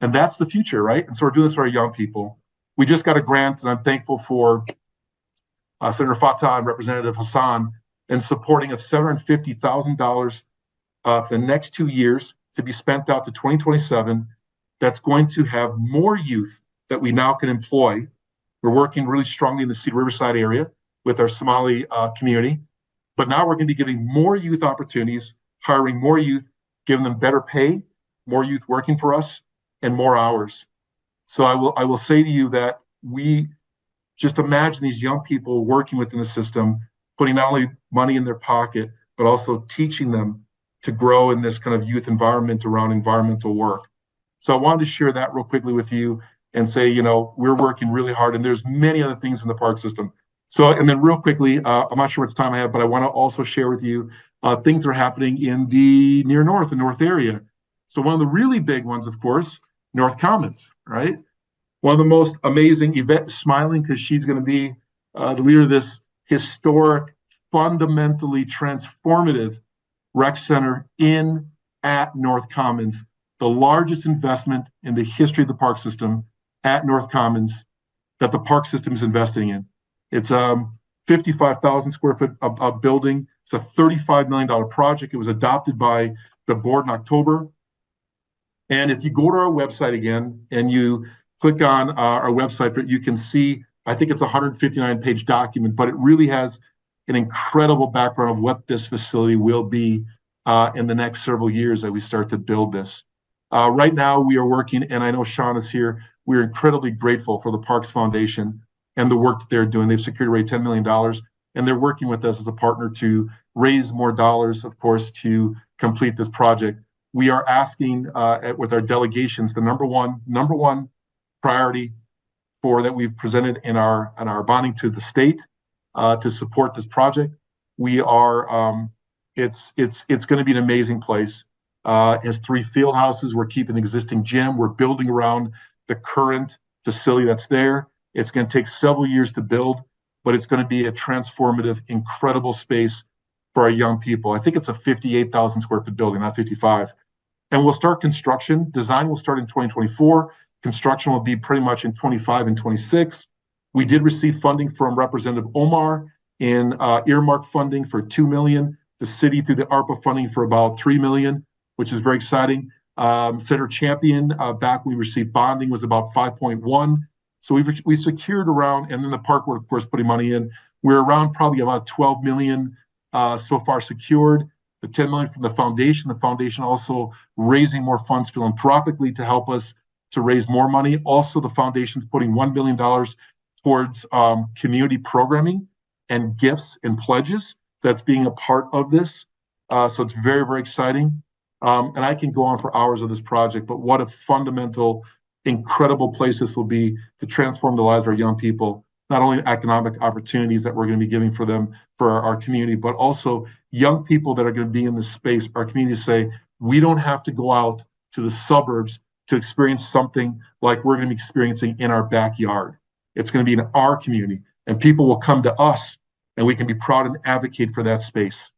And that's the future, right? And so we're doing this for our young people. We just got a grant, and I'm thankful for Senator Fatah and Representative Hassan in supporting us $750,000 for the next 2 years to be spent out to 2027. That's going to have more youth that we now can employ. We're working really strongly in the Cedar Riverside area with our Somali community. But now we're going to be giving more youth opportunities, hiring more youth, giving them better pay, more youth working for us, and more hours. So I will say to you that we just imagine these young people working within the system, putting not only money in their pocket, but also teaching them to grow in this kind of youth environment around environmental work. So I wanted to share that real quickly with you and say, you know, we're working really hard, and there's many other things in the park system. So, and then real quickly, I'm not sure what time I have, but I want to also share with you things that are happening in the near north, the north area. So one of the really big ones, of course, North Commons, right? One of the most amazing, Yvette smiling because she's going to be the leader of this historic, fundamentally transformative rec center at North Commons, the largest investment in the history of the park system at North Commons that the park system is investing in. It's 55,000 square foot of building. It's a $35 million project. It was adopted by the board in October. And if you go to our website again and you click on our website, you can see, I think it's a 159-page document, but it really has an incredible background of what this facility will be in the next several years as we start to build this. Right now, we are working, and I know Sean is here, we're incredibly grateful for the Parks Foundation and the work that they're doing. They've secured already $10 million, and they're working with us as a partner to raise more dollars, of course, to complete this project. We are asking with our delegations, the number one priority for that we've presented in our bonding to the state to support this project. We are it's going to be an amazing place. It has 3 field houses. We're keeping the existing gym. We're building around the current facility that's there. It's going to take several years to build, but it's going to be a transformative, incredible space for our young people. I think it's a 58,000 square foot building, not 55. And we'll start construction. Design will start in 2024. Construction will be pretty much in 25 and 26. We did receive funding from Representative Omar in earmark funding for $2 million. The city through the ARPA funding for about $3 million, which is very exciting. Senator Champion, back when we received bonding, was about 5.1. So we secured around, and then the park board, of course, putting money in. We're around probably about 12 million so far secured. The 10 million from the foundation also raising more funds philanthropically to help us to raise more money. Also, the foundation's putting $1 billion towards community programming and gifts and pledges. That's being a part of this. So it's very, very exciting. And I can go on for hours of this project, but what a fundamental, incredible place this will be to transform the lives of our young people, not only economic opportunities that we're going to be giving for them, for our community, but also young people that are going to be in this space. Our communities say, we don't have to go out to the suburbs to experience something like we're going to be experiencing in our backyard. It's going to be in our community, and people will come to us, and we can be proud and advocate for that space.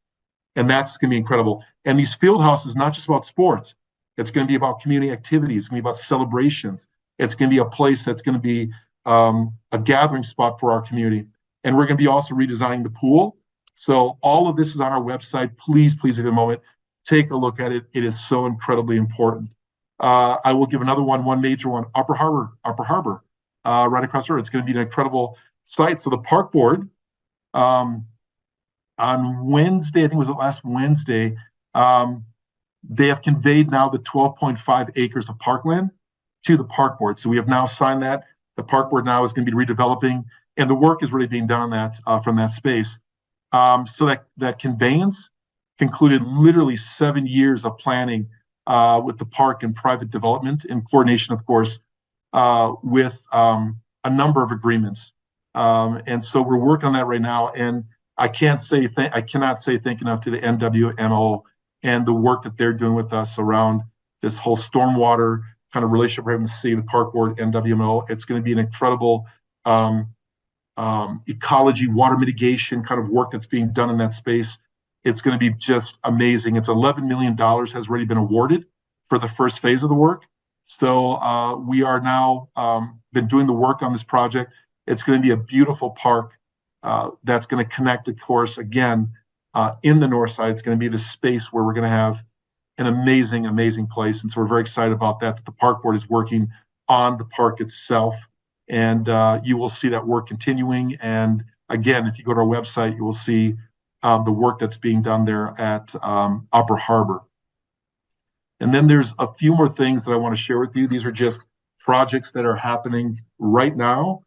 And that's going to be incredible. And these field houses, not just about sports, it's going to be about community activities, it's going to be about celebrations. It's going to be a place that's going to be a gathering spot for our community. And we're going to be also redesigning the pool. So all of this is on our website. Please, please, at the moment, take a look at it. It is so incredibly important. I will give another one major one, Upper Harbor, right across the road. It's going to be an incredible site. So the park board, on Wednesday, I think it was last Wednesday, they have conveyed now the 12.5 acres of parkland to the park board. So we have now signed that. The park board now is going to be redeveloping, and the work is really being done on that from that space. So that conveyance concluded literally 7 years of planning with the park and private development in coordination, of course, with a number of agreements. And so we're working on that right now. And I cannot say thank enough to the NWMO and the work that they're doing with us around this whole stormwater kind of relationship we're having to see the park board, NWMO. It's going to be an incredible ecology, water mitigation kind of work that's being done in that space. It's going to be just amazing. It's $11 million has already been awarded for the first phase of the work. So we are now been doing the work on this project. It's going to be a beautiful park that's going to connect, of course, again, in the north side. It's going to be the space where we're going to have an amazing, amazing place. And so we're very excited about that the park board is working on the park itself. And you will see that work continuing. And again, if you go to our website, you will see the work that's being done there at Upper Harbor. And then there's a few more things that I want to share with you. These are just projects that are happening right now.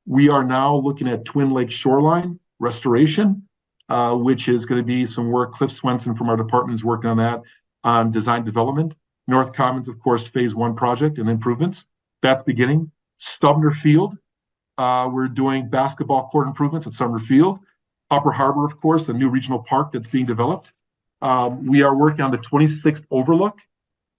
We are now looking at Twin Lake shoreline restoration, which is going to be some work. Cliff Swenson from our department is working on that, on design development. North Commons, of course, phase 1 project and improvements. That's beginning. Sumner Field, we're doing basketball court improvements at Sumner Field. Upper Harbor, of course, a new regional park that's being developed. We are working on the 26th overlook.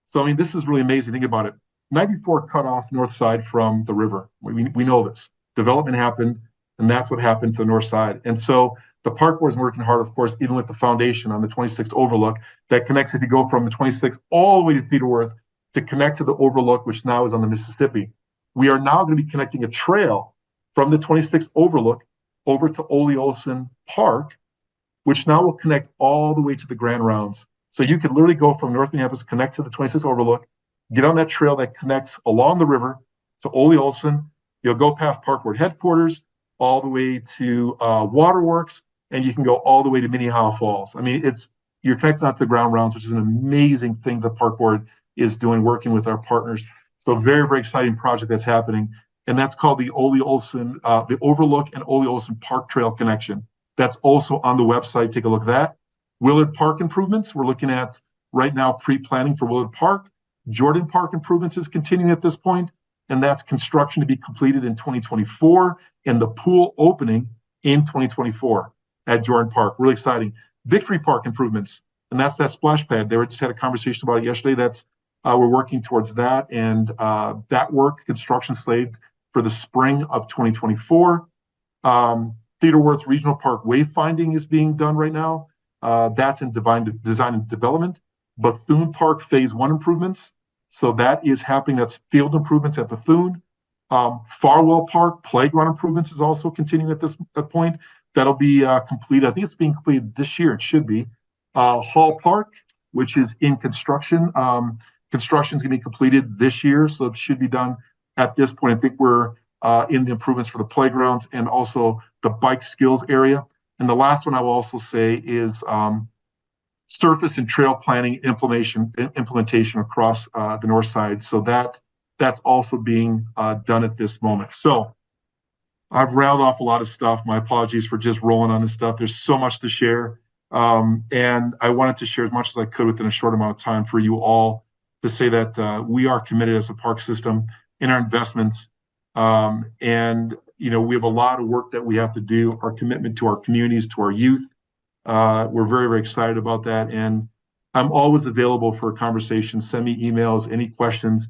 So, I mean, this is really amazing. Think about it. 94 cut off north side from the river. We know this. Development happened, and that's what happened to the north side. And so the park board is working hard, of course, even with the foundation on the 26th overlook that connects, if you go from the 26th all the way to Theodore to connect to the overlook, which now is on the Mississippi. We are now going to be connecting a trail from the 26th overlook over to Ellison Park, which now will connect all the way to the Grand Rounds. So you could literally go from North Minneapolis, connect to the 26th overlook, get on that trail that connects along the river to Ellison. You'll go past park board headquarters, all the way to Waterworks, and you can go all the way to Minnehaha Falls. I mean, you're connecting out to the Ground Rounds, which is an amazing thing the park board is doing, working with our partners. So very, very exciting project that's happening. And that's called the Ellison, the Overlook and Ellison Park Trail Connection. That's also on the website. Take a look at that. Willard Park improvements. We're looking at right now pre-planning for Willard Park. Jordan Park improvements is continuing at this point, and that's construction to be completed in 2024, and the pool opening in 2024 at Jordan Park. Really exciting. Victory Park improvements, and that's that splash pad. They just had a conversation about it yesterday. That's we're working towards that, and that work, construction slated for the spring of 2024. Theodore Wirth Regional Park wayfinding is being done right now. That's in design and development. Bethune Park Phase 1 improvements. So that is happening. That's field improvements at Bethune. Farwell Park playground improvements is also continuing at this point. That'll be completed. I think it's being completed this year. It should be. Hall Park, which is in construction. Construction is going to be completed this year, so it should be done at this point. I think we're in the improvements for the playgrounds and also the bike skills area. And the last one I will also say is surface and trail planning implementation across the north side. So that's also being done at this moment. So I've rattled off a lot of stuff. My apologies for just rolling on this stuff. There's so much to share. And I wanted to share as much as I could within a short amount of time for you all to say that we are committed as a park system in our investments. And, you know, we have a lot of work that we have to do, our commitment to our communities, to our youth. We're very, very excited about that. And I'm always available for a conversation. Send me emails, any questions.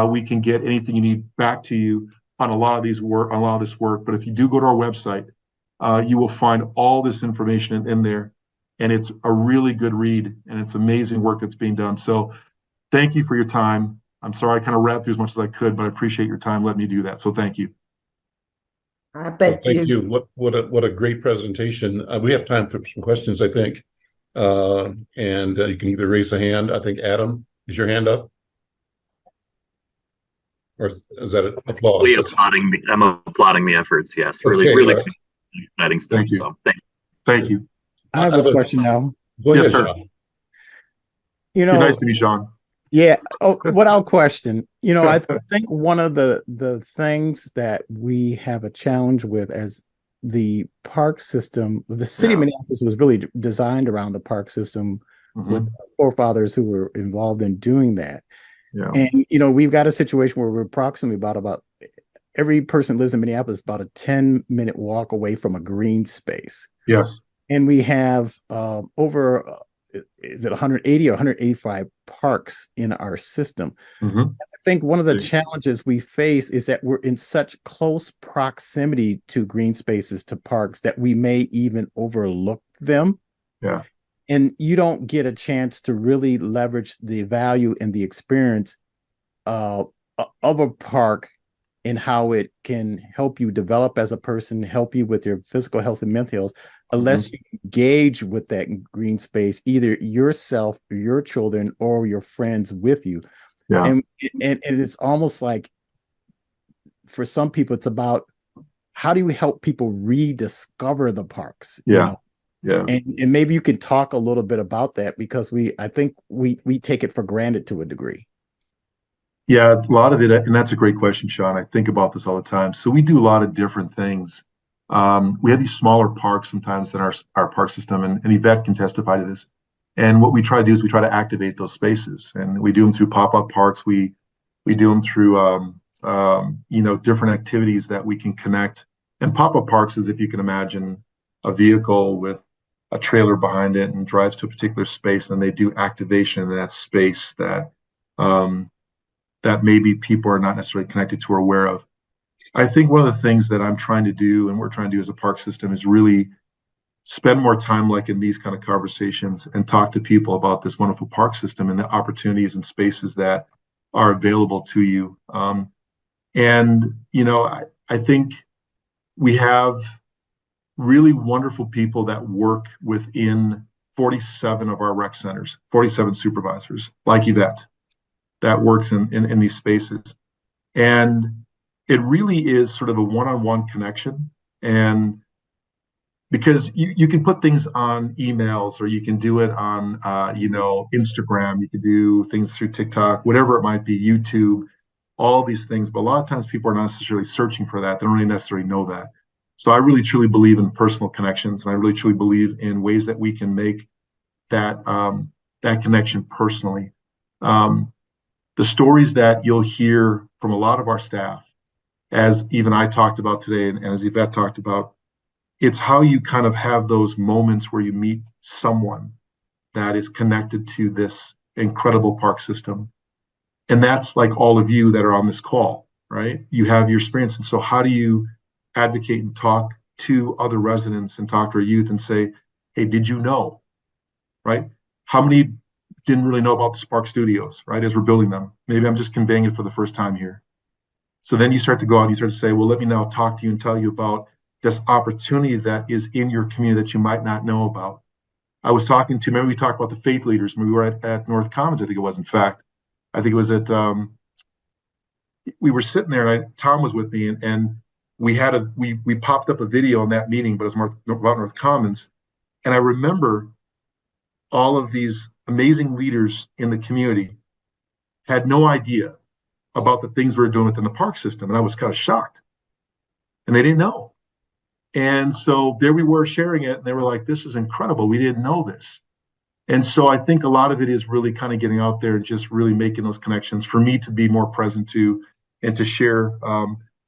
We can get anything you need back to you on a lot of this work. But if you do go to our website, you will find all this information in there, and it's a really good read, and it's amazing work that's being done. So thank you for your time. I'm sorry I kind of wrapped through as much as I could, but I appreciate your time letting me do that. So thank you. Thank you. What a great presentation. We have time for some questions, I think. And you can either raise a hand. I think Adam, is your hand up? Or is that an applause? I'm applauding the efforts. Yes, really, Okay, really right. exciting stuff. Thank you. So thank you. Thank you. I have a question now. Go ahead, Yes, sir. Sean. You You're know, nice to meet Sean. yeah. Oh, without question. You know, I think one of the things that we have a challenge with as the park system, the city of Minneapolis was really designed around the park system with forefathers who were involved in doing that. Yeah. And you know, we've got a situation where we're approximately about every person lives in Minneapolis about a 10-minute walk away from a green space. Yes. And we have over is it 180 or 185 parks in our system. I think one of the challenges we face is that we're in such close proximity to green spaces, to parks, that we may even overlook them. Yeah. And you don't get a chance to really leverage the value and the experience of a park and how it can help you develop as a person, help you with your physical health and mental health, unless you engage with that green space, either yourself or your children or your friends with you. Yeah. And it's almost like, for some people, it's about how do you help people rediscover the parks? Yeah. You know? Yeah. And maybe you could talk a little bit about that, because I think we take it for granted to a degree. Yeah, a lot of it, and that's a great question, Sean. I think about this all the time. So we do a lot of different things. We have these smaller parks sometimes in our park system, and Yvette can testify to this. And what we try to do is we try to activate those spaces, and we do them through pop-up parks. We do them through different activities that we can connect. And pop-up parks is, if you can imagine, a vehicle with a trailer behind it and drives to a particular space, and they do activation in that space that maybe people are not necessarily connected to or aware of. I think one of the things that I'm trying to do, and we're trying to do as a park system, is really spend more time, like in these kind of conversations, and talk to people about this wonderful park system and the opportunities and spaces that are available to you. I think we have really wonderful people that work within 47 of our rec centers, 47 supervisors, like Yvette, that works in these spaces. And it really is sort of a one-on-one connection. And because you can put things on emails, or you can do it on Instagram, you can do things through TikTok, whatever it might be, YouTube, all these things. But a lot of times people are not necessarily searching for that. They don't really necessarily know that. So I really truly believe in personal connections, and I really truly believe in ways that we can make that connection personally. The stories that you'll hear from a lot of our staff, as even I talked about today, and as Yvette talked about, it's how you kind of have those moments where you meet someone that is connected to this incredible park system. And that's like all of you that are on this call, right? You have your experience. And so how do you advocate and talk to other residents and talk to our youth and say, hey, did you know, right? How many didn't really know about the Spark Studios, right? As we're building them. Maybe I'm just conveying it for the first time here. So then you start to go out and you start to say, well, let me now talk to you and tell you about this opportunity that is in your community that you might not know about. I was talking to, remember we talked about the faith leaders when we were at North Commons, I think it was, in fact. I think it was at, we were sitting there, and Tom was with me, and we had we popped up a video on that meeting, but it was about North Commons. And I remember all of these amazing leaders in the community had no idea about the things we were doing within the park system. And I was kind of shocked. And they didn't know. And so there we were sharing it, and they were like, this is incredible. We didn't know this. And so I think a lot of it is really kind of getting out there and just really making those connections for me to be more present to, and to share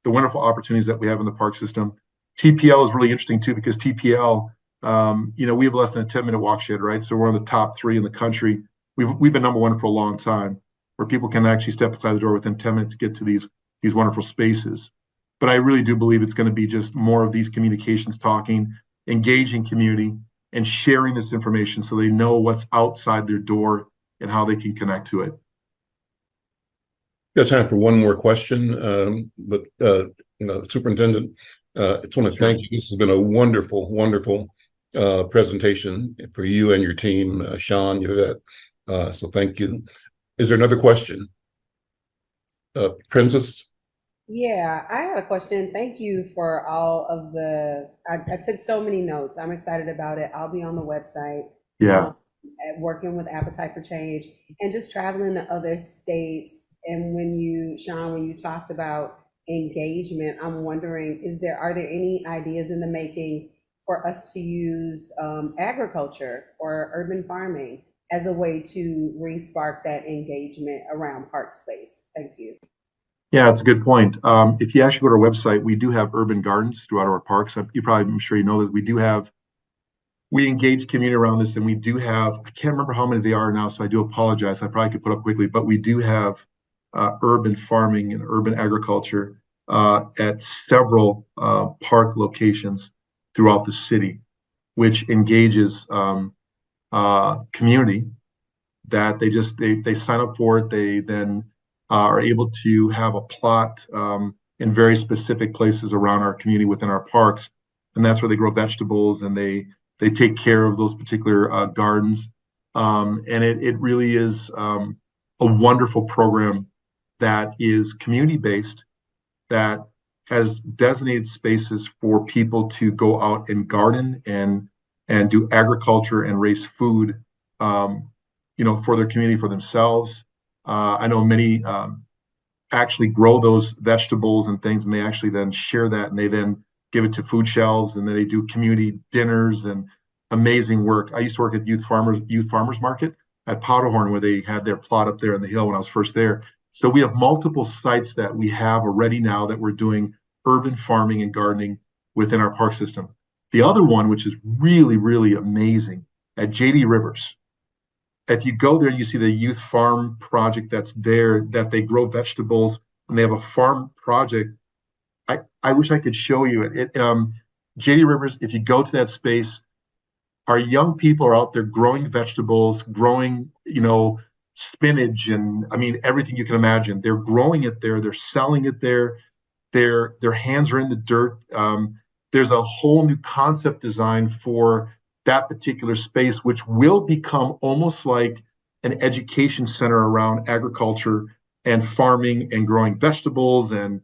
the wonderful opportunities that we have in the park system. TPL is really interesting too, because TPL, we have less than a 10-minute walk shed, right? So we're on the top 3 in the country we've been number one for a long time, where people can actually step outside the door within 10 minutes to get to these wonderful spaces. But I really do believe it's going to be just more of these communications, talking, engaging community, and sharing this information so they know what's outside their door and how they can connect to it. Got time for one more question, Superintendent, I just want to thank you. This has been a wonderful, wonderful presentation for you and your team, Sean, Yvette. So thank you. Is there another question? Princess? Yeah, I had a question. Thank you for all of I took so many notes. I'm excited about it. I'll be on the website. Yeah. Working with Appetite for Change and just traveling to other states. And Sean, when you talked about engagement, I'm wondering, are there any ideas in the makings for us to use agriculture or urban farming as a way to re-spark that engagement around park space? Thank you. Yeah, it's a good point. If you actually go to our website, we do have urban gardens throughout our parks. I'm sure you know this. We engage community around this, and we do have, I can't remember how many they are now, so I do apologize. I probably could put up quickly, but we do have urban farming and urban agriculture at several park locations throughout the city, which engages community that they sign up for it. They then are able to have a plot in very specific places around our community within our parks, and that's where they grow vegetables and they take care of those particular gardens. And it really is a wonderful program that is community-based, that has designated spaces for people to go out and garden and do agriculture and raise food, for their community, for themselves. I know many actually grow those vegetables and things, and they actually then share that, and they then give it to food shelves, and then they do community dinners and amazing work. I used to work at youth farmers market at Powderhorn, where they had their plot up there in the hill when I was first there. So we have multiple sites that we have already now that we're doing urban farming and gardening within our park system. The other one, which is really, really amazing, at JD Rivers. If you go there and you see the youth farm project that's there, that they grow vegetables and they have a farm project, I wish I could show you it. JD Rivers, if you go to that space, our young people are out there growing vegetables, growing, spinach, and everything you can imagine. They're growing it there. They're selling it there. Their hands are in the dirt. There's a whole new concept design for that particular space, which will become almost like an education center around agriculture and farming and growing vegetables. And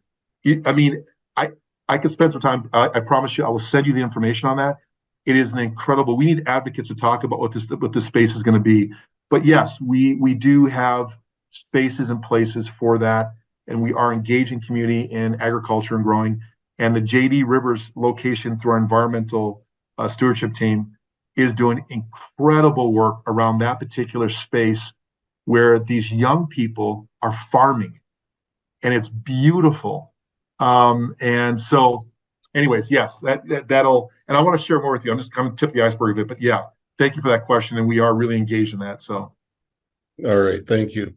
I could spend some time. I promise you, I will send you the information on that. It is an incredible. We need advocates to talk about what this space is going to be. But yes, we do have spaces and places for that, and we are engaging community in agriculture and growing. And the JD Rivers location through our environmental stewardship team is doing incredible work around that particular space where these young people are farming, and it's beautiful. And so, anyways, yes, that'll. And I want to share more with you. I'm just kind of tip the iceberg a bit, but yeah, thank you for that question, and we are really engaged in that. So, all right, thank you.